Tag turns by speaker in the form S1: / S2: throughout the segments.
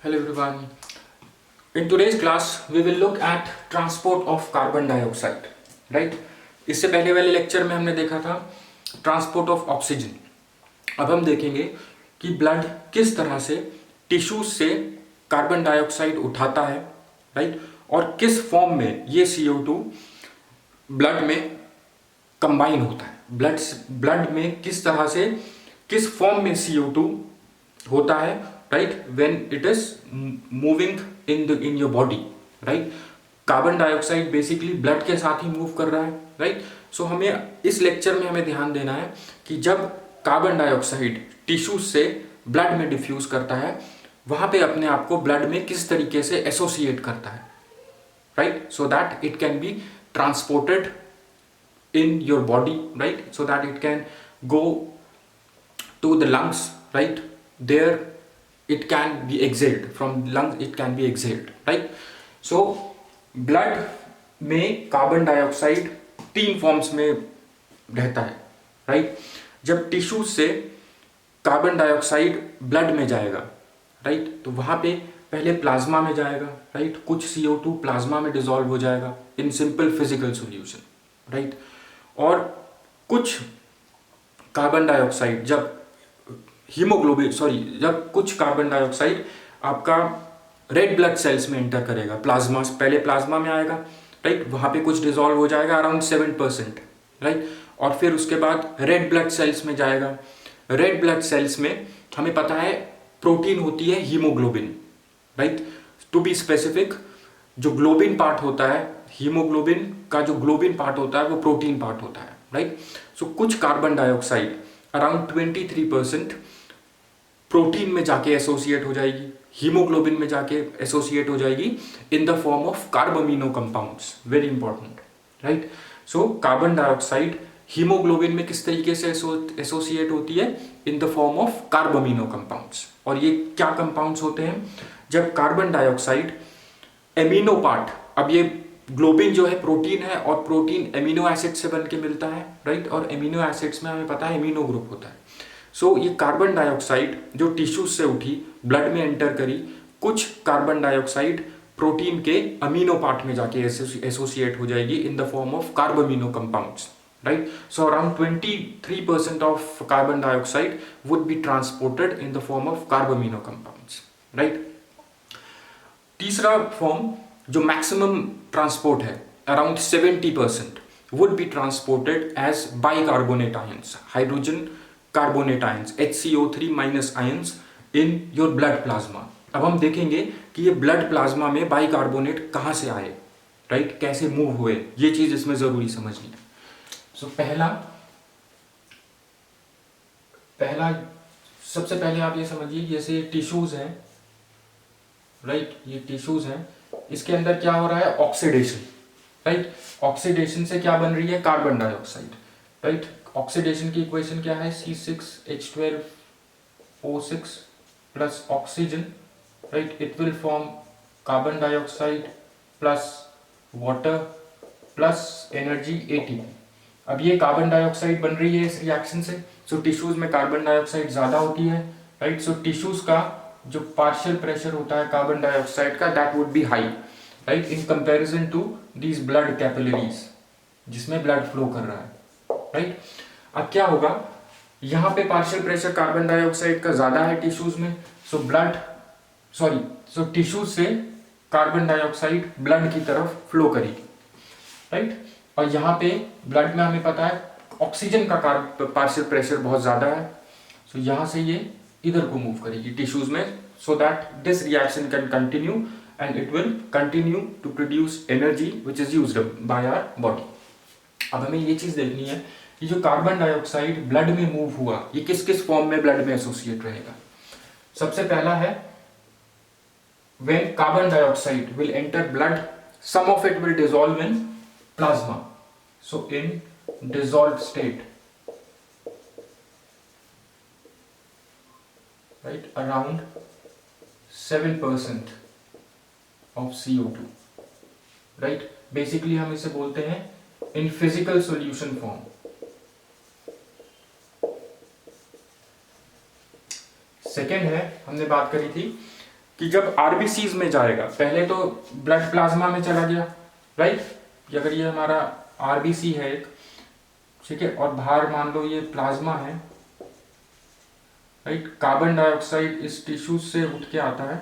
S1: Hello everyone. In today's class, we will look at transport of carbon dioxide. Right? इससे पहले वाले lecture में हमने देखा था ट्रांसपोर्ट ऑफ ऑक्सीजन. अब हम देखेंगे कि ब्लड किस तरह से टिश्यूज से कार्बन डाइऑक्साइड उठाता है, राइट, और किस फॉर्म में ये CO2 ब्लड में कंबाइन होता है. ब्लड में किस तरह से किस फॉर्म में CO2 होता है, right, when it is moving in your body. Right, carbon dioxide basically blood के साथ ही मूव कर रहा है. राइट, सो हमें इस लेक्चर में हमें ध्यान देना है कि जब कार्बन डाइऑक्साइड टिश्यूज से ब्लड में डिफ्यूज करता है, वहां पे अपने आप को ब्लड में किस तरीके से एसोसिएट करता है, right, so that it can be transported in your body, right, so that it can go to the lungs, right, there it can be exhaled from lungs, it can be exhaled, right. So blood में carbon dioxide 3 forms में रहता है, right. जब tissues से carbon dioxide blood में जाएगा, right, तो वहां पे पहले प्लाज्मा में जाएगा, राइट, कुछ CO2 प्लाज्मा में डिसॉल्व हो जाएगा in simple physical solution, right, और कुछ कार्बन डाइऑक्साइड जब कुछ कार्बन डाइऑक्साइड आपका रेड ब्लड सेल्स में एंटर करेगा, पहले प्लाज्मा में आएगा, राइट, वहां पे कुछ डिसॉल्व हो जाएगा अराउंड 7%, राइट, और फिर उसके बाद रेड ब्लड सेल्स में जाएगा. रेड ब्लड सेल्स में हमें पता है प्रोटीन होती है haemoglobin, right, to be specific जो ग्लोबिन पार्ट होता है, हीमोग्लोबिन का जो ग्लोबिन पार्ट होता है वो प्रोटीन पार्ट होता है, राइट. सो कुछ कार्बन डाइऑक्साइड अराउंड 23% प्रोटीन में जाके एसोसिएट हो जाएगी, हीमोग्लोबिन में जाके एसोसिएट हो जाएगी in the form of carbamino compounds. Very important, right. So carbon dioxide haemoglobin में किस तरीके से एसोसिएट होती है, इन the form of carbamino compounds. और ये क्या कंपाउंड्स होते हैं? जब कार्बन डाइऑक्साइड एमिनो पार्ट, अब ये ग्लोबिन जो है प्रोटीन है और प्रोटीन एमिनो एसिड से बन के मिलता है, राइट, और एमिनो एसिड्स में हमें पता है एमिनो ग्रुप होता है. सो ये कार्बन डाइऑक्साइड जो टिश्यूज से उठी ब्लड में एंटर करी, कुछ कार्बन डाइऑक्साइड प्रोटीन के अमीनो पार्ट में जाके एसोसिएट हो जाएगी in the form of carbamino compounds, right. So around 23% of carbon dioxide would be transported in the form of carbamino compounds, right. तीसरा फॉर्म जो मैक्सिमम ट्रांसपोर्ट है around 70% would be transported as bicarbonate ions, hydrogen carbonate ions, HCO3 minus ions in your blood plasma. अब हम देखेंगे कि ये blood plasma में बाइकार्बोनेट कहां से आए, राइट, कैसे मूव हुए, ये चीज इसमें जरूरी समझनी है. सो पहला सबसे पहले आप ये समझिए जैसे टिश्यूज हैं, राइट, ये टिश्यूज हैं, इसके अंदर क्या हो रहा है, ऑक्सीडेशन, राइट. ऑक्सीडेशन से क्या बन रही है, कार्बन डाइऑक्साइड, राइट. ऑक्सीडेशन की इक्वेशन क्या है, C6H12O6 plus oxygen, right, it will form carbon dioxide plus water plus energy ATP. अब ये कार्बन डाइऑक्साइड बन रही है इस रिएक्शन से. सो टिश्यूज में कार्बन डाइऑक्साइड ज्यादा होती है, राइट. सो टिश्यूज का जो पार्शियल प्रेशर होता है कार्बन डाइऑक्साइड का, that would be high, right, in comparison to these blood capillaries जिसमें ब्लड फ्लो कर रहा है, राइट. अब क्या होगा, यहां पे पार्शियल प्रेशर कार्बन डाइऑक्साइड का ज्यादा है टिश्यूज में, सो टिश्यूज से कार्बन डाइऑक्साइड ब्लड की तरफ फ्लो करेगी, राइट. और यहां पे ब्लड में हमें पता है ऑक्सीजन का पार्शियल प्रेशर बहुत ज्यादा है, सो यहां से ये इधर को मूव करेगी टिश्यूज में, so that this reaction can continue and it will continue to produce energy which is used by our body. अब हमें ये चीज देखनी है कि जो कार्बन डाइऑक्साइड ब्लड में मूव हुआ, ये किस किस फॉर्म में ब्लड में एसोसिएट रहेगा. सबसे पहला है when carbon dioxide will enter blood, some of it will dissolve in plasma, so in dissolved state, right, around 7% of CO2, right. Basically हम इसे बोलते हैं in physical solution form. Second है, हमने बात करी थी कि जब आरबीसीज में जाएगा, पहले तो ब्लड प्लाज्मा में चला गया, राइट। अगर ये हमारा आरबीसी है एक, ठीक है, और बाहर मान लो ये प्लाज्मा है, राइट। कार्बन डाइऑक्साइड इस टिश्यू से उठ के आता है,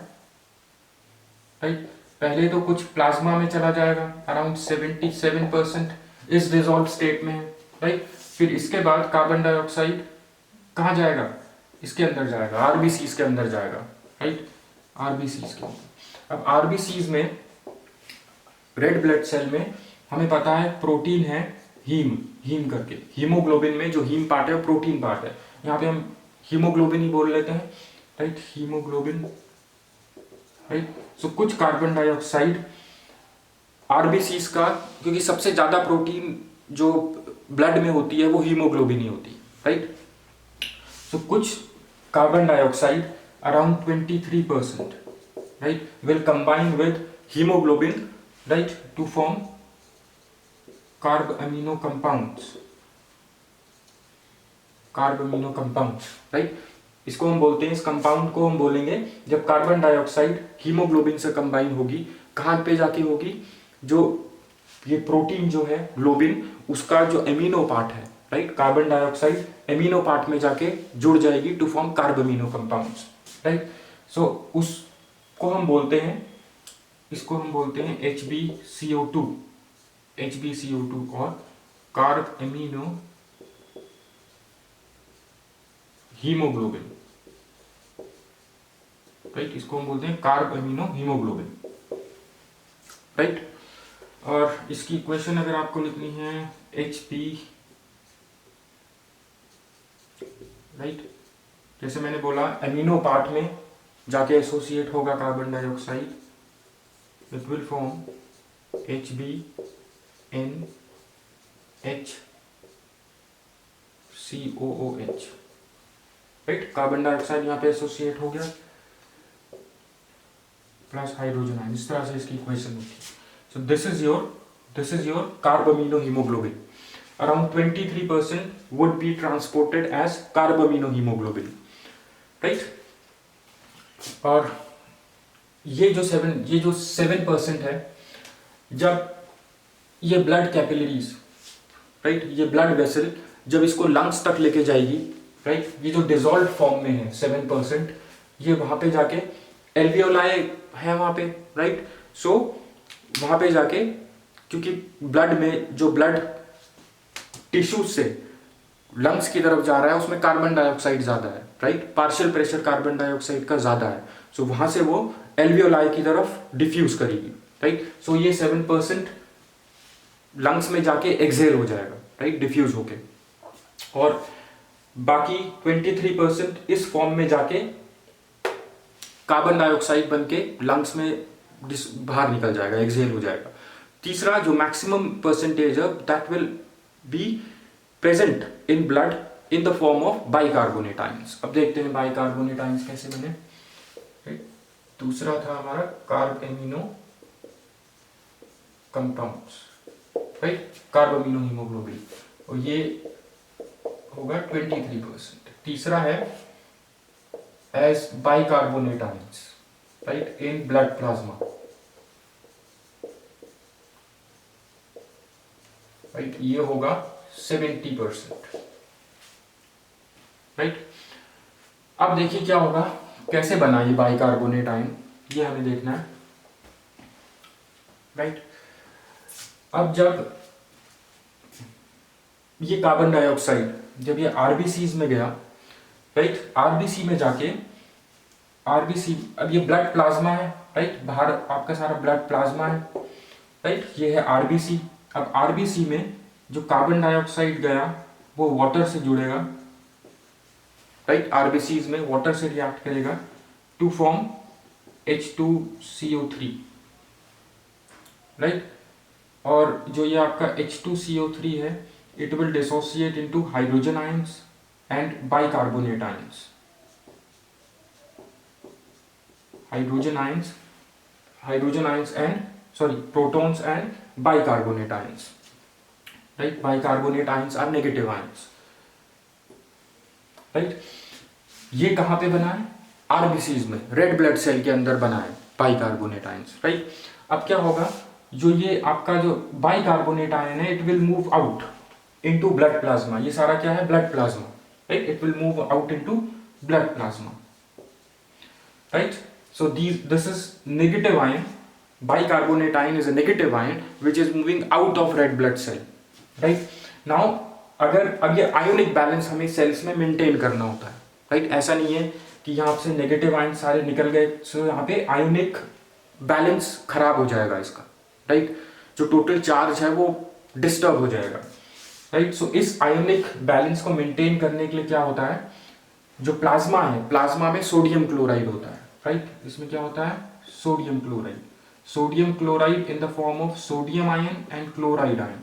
S1: राइट। पहले तो कुछ प्लाज्मा में चला जाएगा, अराउंड 77% इस डिसॉल्व स्टेट में है, राइट। फिर इसके बाद कार्बन डाइऑक्साइड कहाँ जाएगा, इसके अंदर जाएगा, आरबीसीज के अंदर जाएगा, राइट, आरबीसीज के अंदर। अब आरबीसीज में रेड ब्लड सेल में हमें पता है प्रोटीन है हीम करके, हीमोग्लोबिन में जो हीम पार्ट है वो प्रोटीन पार्ट है, यहाँ पे हम हीमोग्लोबिन ही बोल लेते हैं, राइट, हीमोग्लोबिन, राइट। सो कुछ कार्बन डाइऑक्साइड आरबीसीज का, क्योंकि सबसे ज्यादा प्रोटीन जो ब्लड में होती है वो हीमोग्लोबिन ही होती है, राइट। सो कुछ carbon dioxide around 23%, right, will combine with haemoglobin, right, to form carb amino compounds, right. इसको हम बोलते हैं, इस कंपाउंड को हम बोलेंगे जब कार्बन डाइऑक्साइड हीमोग्लोबिन से कंबाइन होगी, कहां पे जाके होगी, जो ये प्रोटीन जो है ग्लोबिन, उसका जो एमिनो पार्ट है, right, carbon dioxide amino part में जाके जुड़ जाएगी to form carb amino compounds, right. So उसको हम बोलते हैं, इसको हम बोलते हैं HbCO2 और कार्ब अमीनो हीमोग्लोबिन, राइट, इसको हम बोलते हैं कार्ब अमीनो हीमोग्लोबिन, राइट। और इसकी इक्वेशन अगर आपको लिखनी है Hp, राइट, जैसे मैंने बोला एमिनो पार्ट में जाके एसोसिएट होगा carbon dioxide, it will form HbNHCOOH, right. Carbon dioxide यहाँ पे एसोसिएट हो गया प्लस हाइड्रोजन आयन, इस तरह से इसकी इक्वेशन होती है। So this is your carb amino haemoglobin, around 23% would be transported as carb amino haemoglobin, right. और ये जो 7% है, जब ये ब्लड कैपिलरीज, राइट, ये ब्लड वेसल जब इसको लंग्स तक लेके जाएगी, राइट, ये जो डिसॉल्व फॉर्म में है 7%, ये वहां पे जाके एल्वियोलाई है वहां पे, राइट। सो वहां पे जाके, क्योंकि ब्लड में जो ब्लड टिश्यू से लंग्स की तरफ जा रहा है उसमें कार्बन डाइऑक्साइड ज्यादा है, right, partial pressure carbon dioxide का ज्यादा है, सो वहां से वो एल्वियोलाई की तरफ डिफ्यूज करेगी, राइट। सो ये 7% लंग्स में जाके एक्सहेल हो जाएगा, राइट, डिफ्यूज होके, और बाकी 23% इस फॉर्म में जाके कार्बन डाइऑक्साइड बन के लंग्स में बाहर निकल जाएगा, एक्सहेल हो जाएगा। तीसरा जो मैक्सिमम परसेंटेज है, that will be present in blood in the form of bicarbonate ions. अब देखते हैं बाइकार्बोनेट आयंस कैसे बने। दूसरा था हमारा carb amino compounds, right, carb amino haemoglobin, और ये होगा 23%। तीसरा है as bicarbonate ions, right, in blood plasma, right, ये होगा 70%, राइट। अब देखिए क्या होगा, कैसे बना ये बाइकार्बोनेट आयन, ये हमें देखना है, राइट। अब जब ये कार्बन डाइऑक्साइड जब ये आरबीसीज में गया, राइट, आरबीसी में जाके आरबीसी, अब ये ब्लड प्लाज्मा है, राइट, बाहर आपका सारा ब्लड प्लाज्मा है, राइट, ये है आरबीसी। अब आरबीसी में जो कार्बन डाइऑक्साइड गया वो वाटर से जुड़ेगा, राइट, आरबीसीज में वाटर से रिएक्ट करेगा टू फॉर्म H2CO3, राइट। और जो ये आपका H2CO3 है, it will dissociate into hydrogen ions and bicarbonate ions, protons and bicarbonate ions, right, bicarbonate ions are negative ions, right। ये कहां पे बना है, आरबीसीज में, रेड ब्लड सेल के अंदर बना है बाइकार्बोनेट आयंस, राइट। अब क्या होगा, जो ये आपका जो बाइकार्बोनेट आयन है, it will move out into blood plasma. ये सारा क्या है, blood plasma, right. It will move out into blood plasma, right. So this is negative ion, bicarbonate ion is a negative ion which is moving out of red blood cell, right। now अगर अब ये ionic balance हमें sales में maintain करना होता है, right. ऐसा नहीं है कि यहाँ से नेगेटिव आयन सारे निकल गए, सो यहाँ पे आयोनिक बैलेंस खराब हो जाएगा इसका, राइट। जो टोटल चार्ज है वो डिस्टर्ब हो जाएगा, राइट। सो इस आयोनिक बैलेंस को मेंटेन करने के लिए क्या होता है, जो प्लाज्मा है, प्लाज्मा में सोडियम क्लोराइड होता है, राइट। इसमें क्या होता है, sodium chloride, sodium chloride in the form of sodium ion and chloride ion.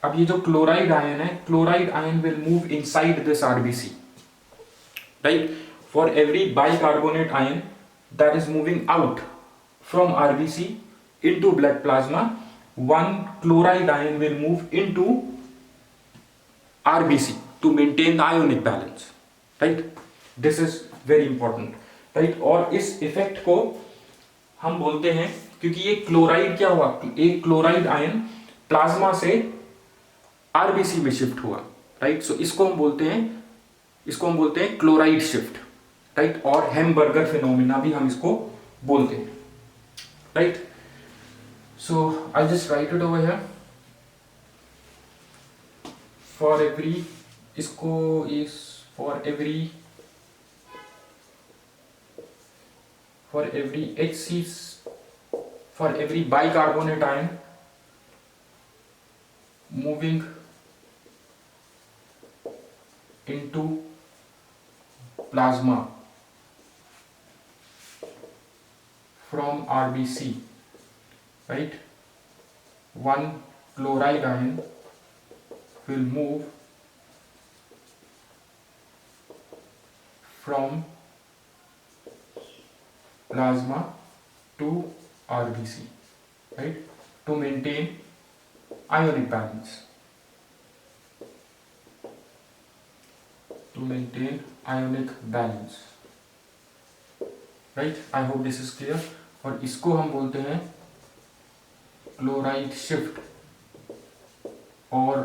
S1: अब ये जो क्लोराइड आयन है, chloride ion will move inside this RBC, right. For every bicarbonate ion that is moving out from RBC into blood plasma, one chloride ion will move into RBC to maintain the ionic balance, right। this is very important, right। और इस effect को हम बोलते हैं, क्योंकि ये chloride क्या हुआ, एक क्लोराइड आयन प्लाज्मा से आरबीसी में शिफ्ट हुआ, राइट। सो इसको हम बोलते हैं क्लोराइड शिफ्ट, राइट। और हेम्बर्गर फिनोमिना भी हम इसको बोलते हैं, right. So I just right it over here for every, इसको इस for every HC, for every bicarbonate ion moving into plasma from RBC, right, one chloride ion will move from plasma to RBC, right, to maintain ionic balance, right। I hope this is clear। और इसको हम बोलते हैं chloride shift और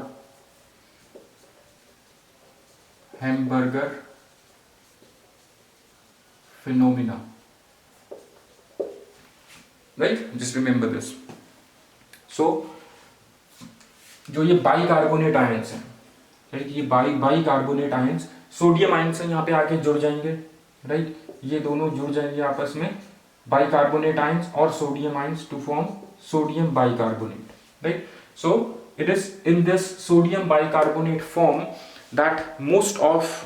S1: Hamburger phenomena, right, just remember this। so जो ये bicarbonate ions हैं, right, ये बाइकार्बोनेट आयंस सोडियम आयन से यहाँ पे आके जुड़ जाएंगे, राइट। ये दोनों जुड़ जाएंगे आपस में, बाइकार्बोनेट आयंस और sodium ions to form sodium bicarbonate, right. So it is in this sodium bicarbonate form that most of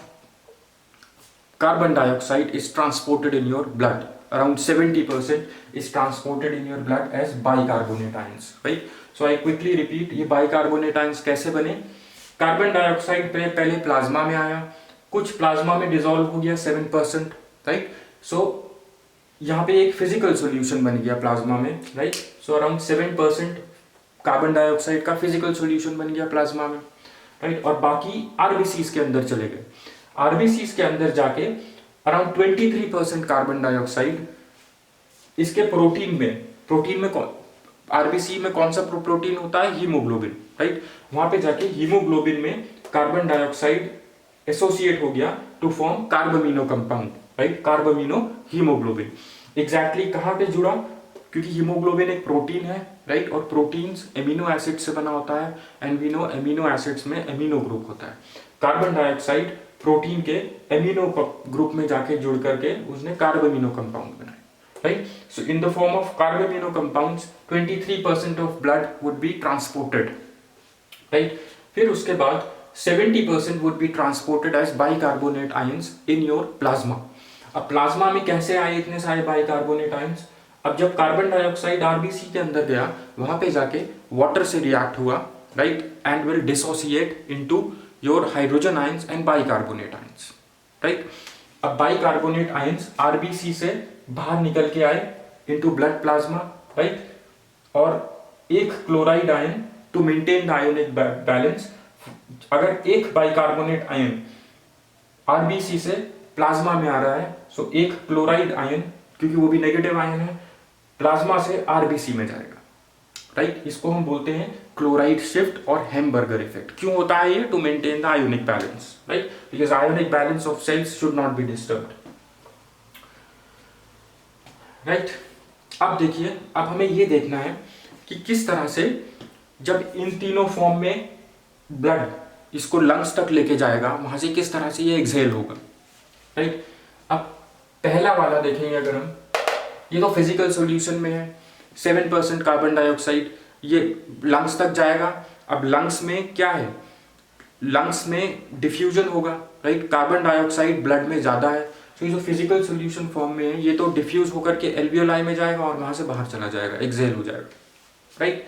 S1: carbon dioxide is transported in your blood, around 70% is transported in your blood as bicarbonate ions, right। so I quickly repeat, ये bicarbonate ions कैसे बने, carbon dioxide पहले plasma में आया, कुछ plasma में dissolve हो गया 7%, राइट। सो यहाँ पे एक फिजिकल सॉल्यूशन बन गया प्लाज्मा में, right. So around 7% carbon dioxide का फिजिकल सॉल्यूशन बन गया प्लाज्मा में, राइट। और बाकी आरबीसीज के अंदर चले गए, आरबीसीज के अंदर जाके अराउंड 23% कार्बन डाइऑक्साइड इसके प्रोटीन में कौन, आरबीसी में कौन सा प्रोटीन होता है, हीमोग्लोबिन, राइट। वहां पे जाके हीमोग्लोबिन में कार्बन डाइऑक्साइड एसोसिएट हो गया to form carbamino compound, right, carbamino haemoglobin. Exactly कहाँ पे जुड़ा, क्योंकि हीमोग्लोबिन एक प्रोटीन है, राइट, और प्रोटीन्स एमिनो एसिड से बना होता है, and we know amino acids में एमिनो ग्रुप होता है। कार्बन डाइऑक्साइड प्रोटीन के एमिनो ग्रुप में जाके जुड़ करके उसने कार्बामिनो कंपाउंड बनाए, right. So in the form of carbamino compounds 23% of blood would be transported, right. फिर उसके बाद 70% would be transported as bicarbonate ions in your plasma. अब प्लाज्मा में कैसे आए इतने सारे बाइकार्बोनेट आयंस, अब जब कार्बन डाइऑक्साइड आरबीसी के अंदर गया, वहां पे जाके वाटर से रिएक्ट हुआ, right, and will dissociate into your hydrogen ions and bicarbonate ions, right। अब bicarbonate ions RBC से बाहर निकल के आए into blood plasma, right। और एक chloride ion to maintain the ionic balance, अगर एक bicarbonate ion RBC से प्लाज्मा में आ रहा है सो एक क्लोराइड आयन, क्योंकि वो भी नेगेटिव आयन है, प्लाज्मा से आरबीसी में जाएगा, राइट। इसको हम बोलते हैं क्लोराइड शिफ्ट और हैमबर्गर इफेक्ट। क्यों होता है ये? To maintain the ionic balance, right, because ionic balance of cells should not be disturbed, right. अब देखिए, अब हमें ये देखना है कि किस तरह से जब इन तीनों फॉर्म में ब्लड इसको लंग्स तक लेके जाएगा, वहां से किस तरह से ये एक्सहेल होगा, राइट। अब पहला वाला देखेंगे अगर हम, ये तो फिजिकल सॉल्यूशन में है, 7% कार्बन डाइऑक्साइड ये लंग्स तक जाएगा। अब लंग्स में क्या है? लंग्स में डिफ्यूजन होगा, राइट। कार्बन डाइऑक्साइड ब्लड में ज्यादा है, तो ये जो फिजिकल सॉल्यूशन फॉर्म में है ये तो डिफ्यूज होकर के एल्वियोलाई में जाएगा और वहां से बाहर चला जाएगा, एक्सहेल हो जाएगा, राइट।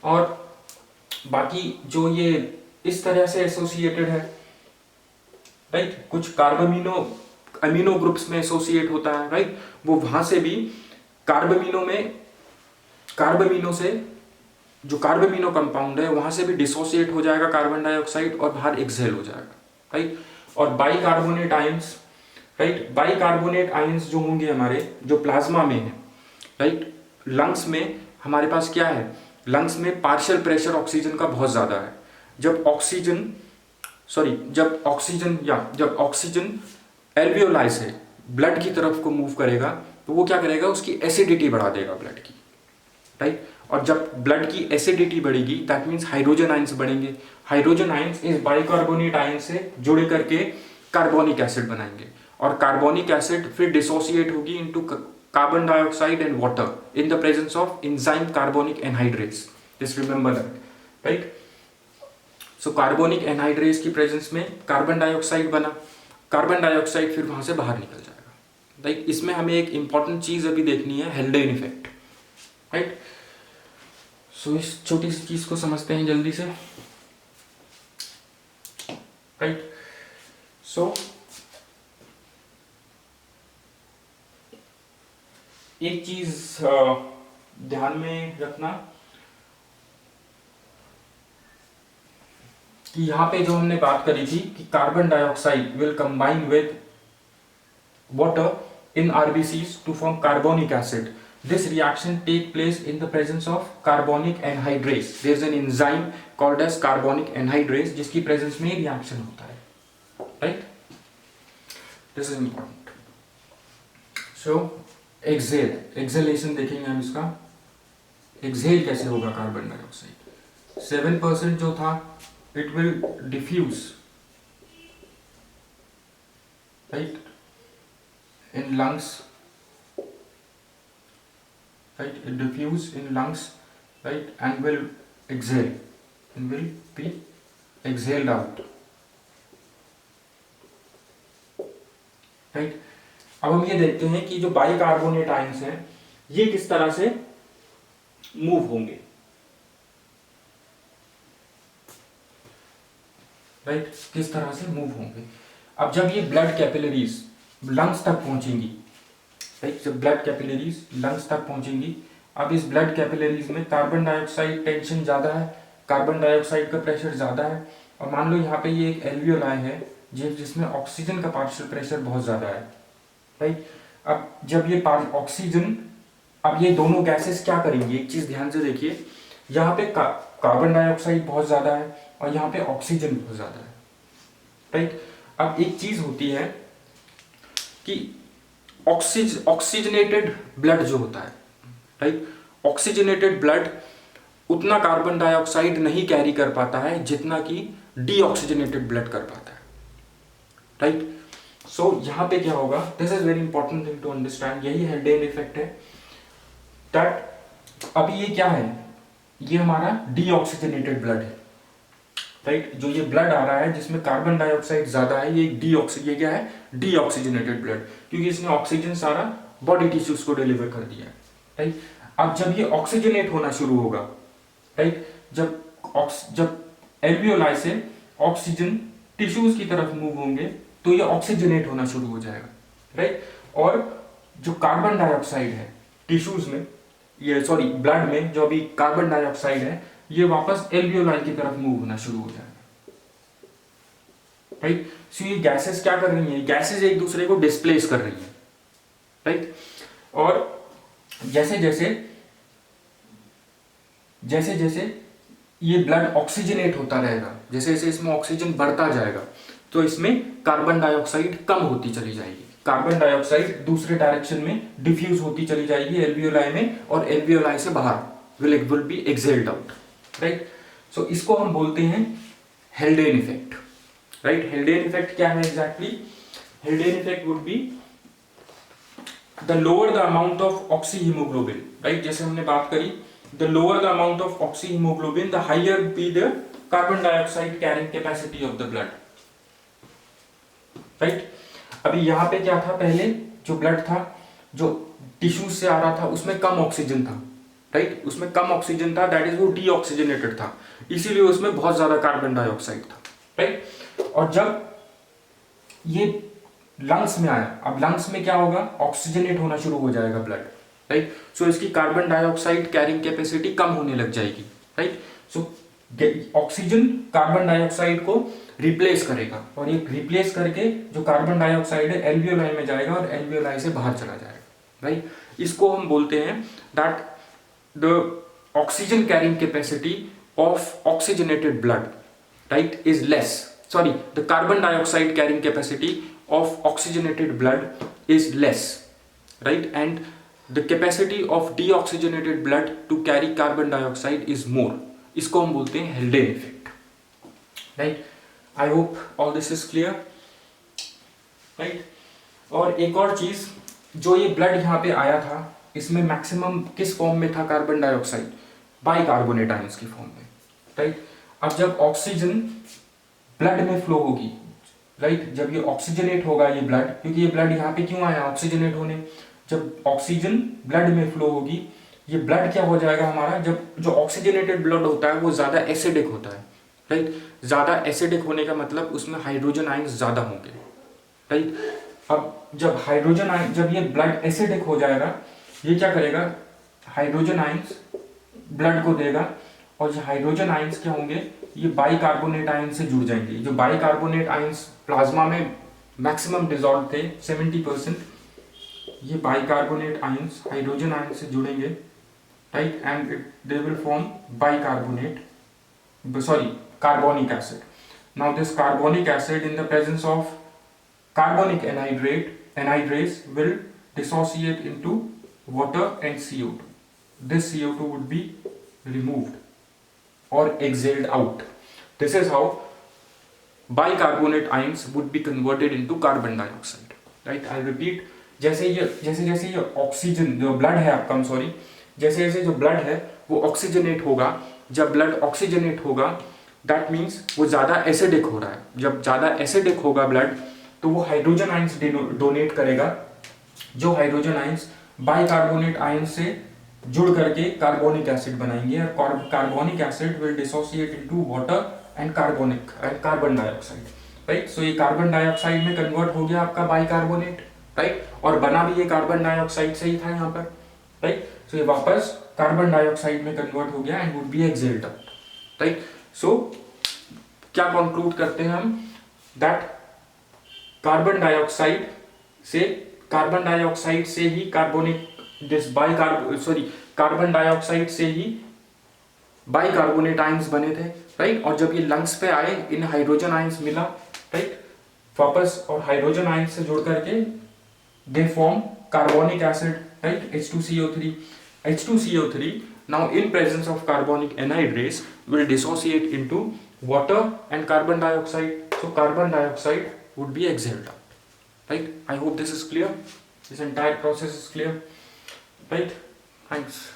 S1: और बाकी जो ये इस तरह से एसोसिएटेड है, राइट, कुछ कार्बामिनो अमीनो ग्रुप्स में एसोसिएट होता है, राइट, वो वहां से भी कार्बामिनो से जो कार्बामिनो कंपाउंड है वहां से भी डिसोसिएट हो जाएगा कार्बन डाइऑक्साइड और बाहर एक्सहेल हो जाएगा, राइट। और bicarbonate ions, right, bicarbonate ions जो होंगे हमारे, जो प्लाज्मा में है, राइट, लंग्स में हमारे पास क्या है? लंग्स में पार्शियल प्रेशर ऑक्सीजन का बहुत ज्यादा है। जब ऑक्सीजन एल्वियोलाई से ब्लड की तरफ को मूव करेगा तो वो क्या करेगा? उसकी एसिडिटी बढ़ा देगा ब्लड की, राइट। और जब ब्लड की एसिडिटी बढ़ेगी दैट मीन्स हाइड्रोजन आयंस बढ़ेंगे। हाइड्रोजन आयंस इस बाइकार्बोनेट आयन से जुड़े करके कार्बोनिक एसिड बनाएंगे और कार्बोनिक एसिड फिर डिसोसिएट होगी into carbon dioxide and water in the presence of enzyme carbonic anhydrase. Just remember that, right. So carbonic anhydrase की प्रेजेंस में कार्बन डाइऑक्साइड बना, कार्बन डाइऑक्साइड फिर वहां से बाहर निकल जाएगा, राइट। इसमें हमें एक इंपॉर्टेंट चीज अभी देखनी है, हेल्डेन इफेक्ट, राइट। सो इस छोटी सी चीज को समझते हैं जल्दी से, राइट। सो एक चीज ध्यान में रखना कि यहां पे जो हमने बात करी थी कि carbon dioxide will combine with water in RBCs to form carbonic acid. This reaction take place in the presence of carbonic anhydrase. There is an enzyme called as carbonic anhydrase जिसकी presence में reaction होता है, right? This is important. So exhalation देखेंगे हम इसका, exhale कैसे होगा carbon dioxide. 7% जो था it will diffuse, right, in lungs, right, it diffuse in lungs, right, and will exhale and will be exhaled out, right। अब हम ये देखते हैं कि जो बाइकार्बोनेट आयंस हैं ये किस तरह से मूव होंगे, राइट, किस तरह से मूव होंगे। अब जब ये ब्लड कैपिलरीज लंग्स तक पहुंचेंगी, राइट, जब ब्लड कैपिलरीज लंग्स तक पहुंचेंगी, अब इस ब्लड कैपिलरीज में कार्बन डाइऑक्साइड टेंशन ज्यादा है, कार्बन डाइऑक्साइड का प्रेशर ज्यादा है, और मान लो यहाँ पे ये एक एल्वियोलाई है जिसमें ऑक्सीजन का पार्शियल प्रेशर बहुत ज्यादा है, राइट। अब जब ये ऑक्सीजन, अब ये दोनों गैसेस क्या करेंगी, एक चीज ध्यान से देखिए, यहाँ पे कार्बन डाइऑक्साइड बहुत ज्यादा है और यहाँ पे ऑक्सीजन बहुत ज्यादा है, राइट। अब एक चीज होती है कि ऑक्सीजनेटेड ब्लड जो होता है, राइट, ऑक्सीजनेटेड ब्लड उतना कार्बन डाइऑक्साइड नहीं कैरी कर पाता है जितना कि डीऑक्सीजनेटेड ब्लड कर पाता है, राइट। सो यहां पे क्या होगा, this is very important thing to understand, यही हेल्डेन इफेक्ट है, दैट अभी ये क्या है, ये हमारा डीऑक्सीजनेटेड ब्लड है, राइट। जो ये ब्लड आ रहा है जिसमें कार्बन डाइऑक्साइड ज्यादा है, ये क्या है, डीऑक्सीजनेटेड ब्लड, क्योंकि इसने ऑक्सीजन सारा बॉडी टिश्यूज को डिलीवर कर दिया है, राइट। अब जब ये ऑक्सीजनेट होना शुरू होगा, राइट, जब एल्वियोलाई से ऑक्सीजन टिश्यूज की तरफ मूव होंगे तो ये ऑक्सीजनेट होना शुरू हो जाएगा, राइट। और जो कार्बन डाइऑक्साइड है टिश्यूज में, ये सॉरी ब्लड में जो अभी कार्बन डाइऑक्साइड है, ये वापस एल्वियोलाई की तरफ मूव होना शुरू हो जाएगा, राइट। सो ये गैसेस क्या कर रही हैं, गैसेस एक दूसरे को डिस्प्लेस कर रही हैं, राइट। और जैसे जैसे ये ब्लड ऑक्सीजनेट होता रहेगा, जैसे जैसे इसमें ऑक्सीजन बढ़ता जाएगा, तो इसमें कार्बन डाइऑक्साइड कम होती चली जाएगी। कार्बन डाइऑक्साइड दूसरे डायरेक्शन में डिफ्यूज होती चली जाएगी एल्वियोलाई में, और एल्वियोलाई से बाहर will be exhaled out, right. So इसको हम बोलते हैं Haldane effect, right. Haldane effect क्या है exactly? Haldane effect would be the lower the amount of oxyhaemoglobin, right. जैसे हमने बात करी, the lower the amount of oxyhemoglobin, the higher be the carbon dioxide carrying capacity of the blood, right। अभी यहाँ पे क्या था, पहले जो ब्लड था, जो टिश्यूज से आ रहा था, उसमें कम ऑक्सीजन था, राइट। उसमें कम ऑक्सीजन था, दैट इज वो डीऑक्सीजनेटेड था, इसीलिए उसमें बहुत ज्यादा कार्बन डाइऑक्साइड था, राइट। और जब ये लंग्स में आया, अब लंग्स में क्या होगा, ऑक्सीजनेट होना शुरू हो जाएगा ब्लड, राइट। सो इसकी कार्बन डाइऑक्साइड कैरिंग कैपेसिटी कम होने लग जाएगी, right. So oxygen carbon dioxide को रिप्लेस करेगा, और ये रिप्लेस करके जो कार्बन डाइऑक्साइड है एल्वियोलाई में जाएगा और एल्वियोलाई से बाहर चला जाएगा, राइट। इसको हम बोलते हैं that the oxygen carrying capacity of oxygenated blood, right, is less, sorry, the carbon dioxide carrying capacity of oxygenated blood is less, right, and the capacity of deoxygenated blood to carry carbon dioxide is more. इसको हम बोलते हैं Haldane effect, right. I hope all this is clear, right. और एक और चीज, जो ये ब्लड यहाँ पे आया था, इसमें मैक्सिमम किस फॉर्म में था कार्बन डाइऑक्साइड? बाइकार्बोनेट आयंस की फॉर्म में, राइट। अब जब ऑक्सीजन ब्लड में फ्लो होगी, राइट, जब ये ऑक्सीजनेट होगा ये ब्लड, क्योंकि ये ब्लड यहाँ पे क्यों आया, ऑक्सीजनेट होने, जब ऑक्सीजन ब्लड में फ्लो होगी, ये ब्लड क्या हो जाएगा हमारा, जब जो ऑक्सीजनेटेड ब्लड होता है वो ज्यादा एसिडिक होता है, राइट। ज्यादा एसिडिक होने का मतलब उसमें हाइड्रोजन आयंस ज्यादा होंगे, राइट। अब जब हाइड्रोजन आयन, जब ये ब्लड एसिडिक हो जाएगा, ये क्या करेगा, हाइड्रोजन आयंस ब्लड को देगा, और जो हाइड्रोजन आयंस क्या होंगे, ये बाइकार्बोनेट आयंस से जुड़ जाएंगे। जो बाइकार्बोनेट आयंस प्लाज्मा में मैक्सिमम डिसॉल्व थे 70%, ये बाइकार्बोनेट आयंस हाइड्रोजन आयंस से जुड़ेंगे, right, and they will form bicarbonate, sorry, carbonic acid. Now this carbonic acid in the presence of carbonic anhydrase will dissociate into water and CO2. This CO2 would be removed or exhaled out. This is how bicarbonate ions would be converted into carbon dioxide, right? I'll repeat. जैसे ये oxygen जो blood है आपका, जैसे जो blood है वो oxygenate होगा, जब ब्लड ऑक्सीजनेट होगा दैट मीन्स वो ज़्यादा एसिडिक हो रहा है। जब ज़्यादा एसिडिक होगा ब्लड तो वो हाइड्रोजन आयंस डोनेट करेगा, जो हाइड्रोजन आयंस बाइकार्बोनेट आयंस से जुड़ करके कार्बोनिक एसिड बनाएंगे, और carbonic acid will dissociate into water and carbon dioxide, right. So ये कार्बन डाइऑक्साइड में कन्वर्ट हो गया आपका बाइकार्बोनेट, राइट, और बना भी ये कार्बन डाइऑक्साइड से ही था यहाँ पर, राइट। सो ये वापस कार्बन डाइऑक्साइड में कन्वर्ट हो गया and would be exhaled out, right. So क्या कंक्लूड करते हैं हम, दैट कार्बन डाइऑक्साइड से ही कार्बन डाइऑक्साइड से ही बाइकार्बोनेट आयंस बने थे, राइट। और जब ये लंग्स पे आए, इन हाइड्रोजन आयंस मिला, राइट, वापस, और हाइड्रोजन आयंस से जुड़ करके they form carbonic acid, right, H2CO3 now in presence of carbonic anhydrase will dissociate into water and carbon dioxide, so carbon dioxide would be exhaled out, right. I hope this is clear, this entire process is clear, right. Thanks.